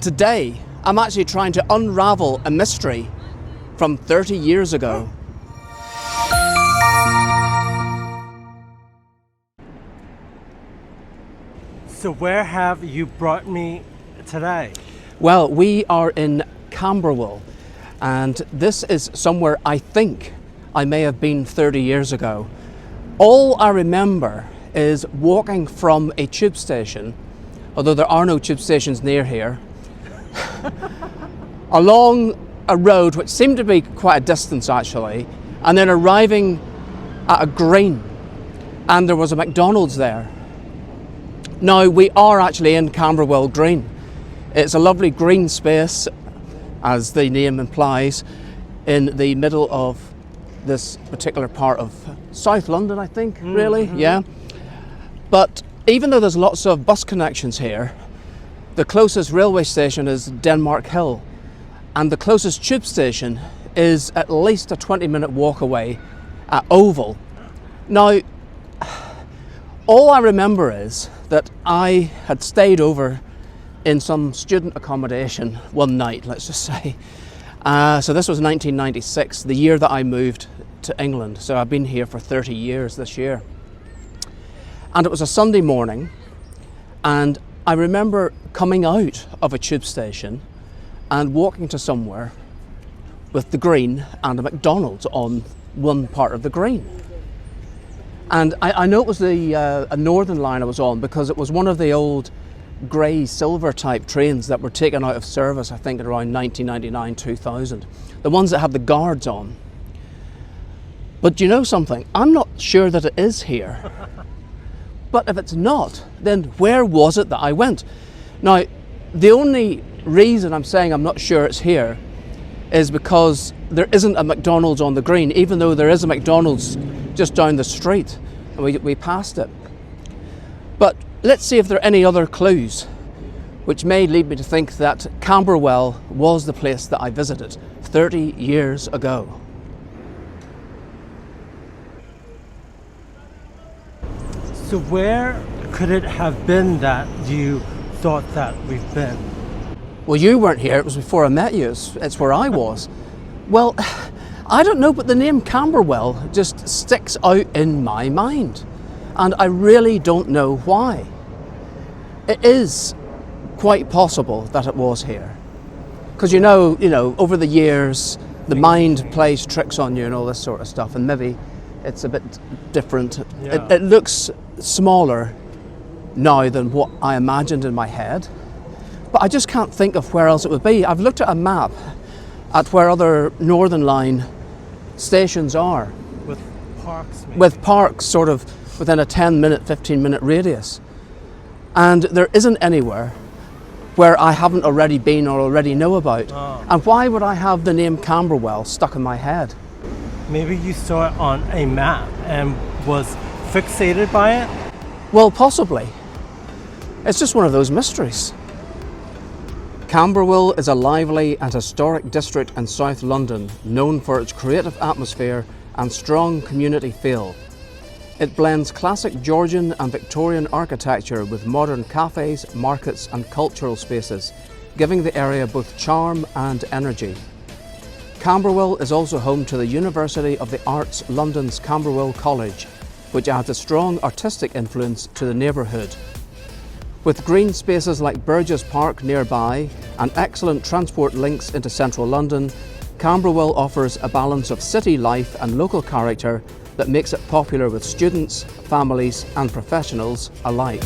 Today, I'm actually trying to unravel a mystery from 30 years ago. So where have you brought me today? Well, we are in Camberwell, and this is somewhere I think I may have been 30 years ago. All I remember is walking from a tube station, although there are no tube stations near here, along a road which seemed to be quite a distance actually, and then arriving at a green, and there was a McDonald's there. Now we are actually in Camberwell Green. It's a lovely green space, as the name implies, in the middle of this particular part of South London, I think, really, yeah. But even though there's lots of bus connections here, the closest railway station is Denmark Hill, and the closest tube station is at least a 20-minute walk away at Oval. Now, all I remember is that I had stayed over in some student accommodation one night, let's just say. So this was 1996, the year that I moved to England. So I've been here for 30 years this year. And it was a Sunday morning, and I remember coming out of a tube station and walking to somewhere with the green and a McDonald's on one part of the green. And I know it was a Northern line I was on, because it was one of the old grey silver type trains that were taken out of service, I think, around 1999, 2000. The ones that have the guards on. But do you know something? I'm not sure that it is here. But if it's not, then where was it that I went? Now, the only reason I'm saying I'm not sure it's here is because there isn't a McDonald's on the green, even though there is a McDonald's just down the street, and we passed it. But let's see if there are any other clues which may lead me to think that Camberwell was the place that I visited 30 years ago. So where could it have been that you thought that we've been? Well, you weren't here, it was before I met you, it's where I was. Well, I don't know, but the name Camberwell just sticks out in my mind, and I really don't know why. It is quite possible that it was here, because you know, over the years the mind plays tricks on you and all this sort of stuff, and maybe it's a bit different. Yeah. It looks smaller now than what I imagined in my head, but I just can't think of where else it would be. I've looked at a map at where other Northern Line stations are. With parks, maybe? With parks sort of within a 10-minute, 15-minute radius. And there isn't anywhere where I haven't already been or already know about. Oh. And why would I have the name Camberwell stuck in my head? Maybe you saw it on a map and was fixated by it? Well, possibly. It's just one of those mysteries. Camberwell is a lively and historic district in South London, known for its creative atmosphere and strong community feel. It blends classic Georgian and Victorian architecture with modern cafes, markets and cultural spaces, giving the area both charm and energy. Camberwell is also home to the University of the Arts London's Camberwell College, which adds a strong artistic influence to the neighbourhood. With green spaces like Burgess Park nearby and excellent transport links into central London, Camberwell offers a balance of city life and local character that makes it popular with students, families and professionals alike.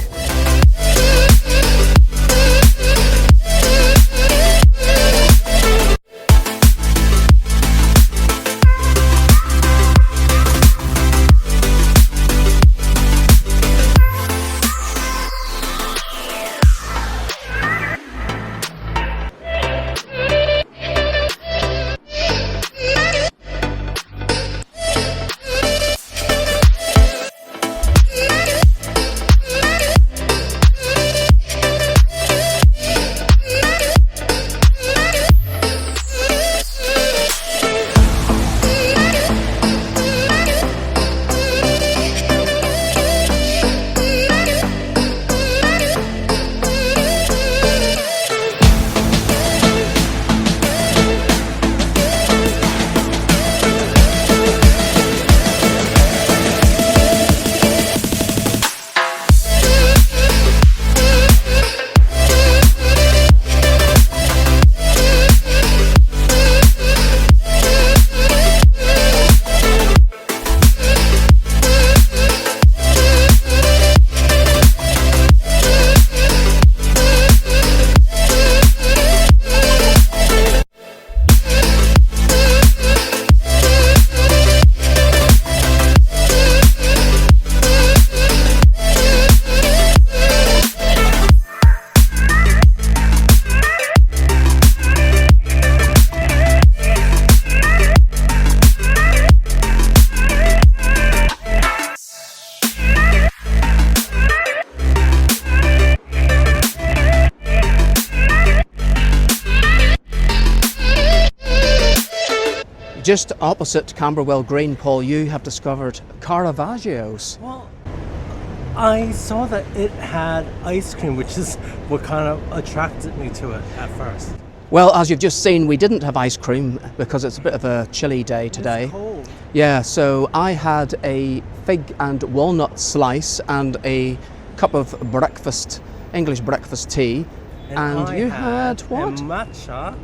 just opposite Camberwell Green, Paul, you have discovered Caravaggio's. Well, I saw that it had ice cream, which is what kind of attracted me to it at first. Well, as you've just seen, we didn't have ice cream because it's a bit of a chilly day today. It's cold. Yeah, so I had a fig and walnut slice and a cup of breakfast, English breakfast tea. And I you had what? A matcha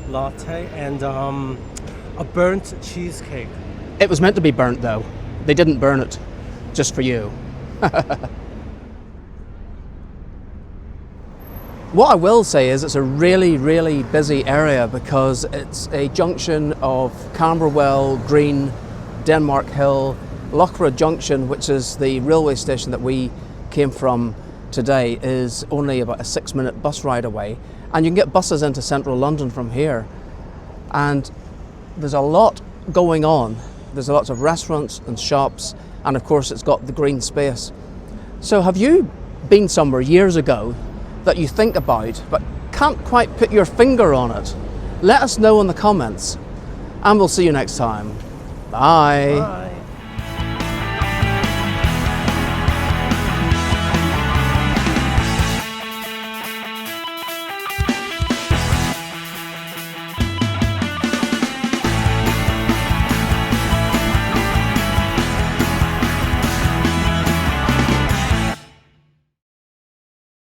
latte and a burnt cheesecake. It was meant to be burnt though. They didn't burn it just for you. What I will say is it's a really, really busy area because it's a junction of Camberwell, Green, Denmark Hill, Loughborough Junction, which is the railway station that we came from today, is only about a 6-minute bus ride away. And you can get buses into central London from here. And there's a lot going on. There's lots of restaurants and shops, and of course it's got the green space. So have you been somewhere years ago that you think about but can't quite put your finger on it? Let us know in the comments, and we'll see you next time. Bye. Bye.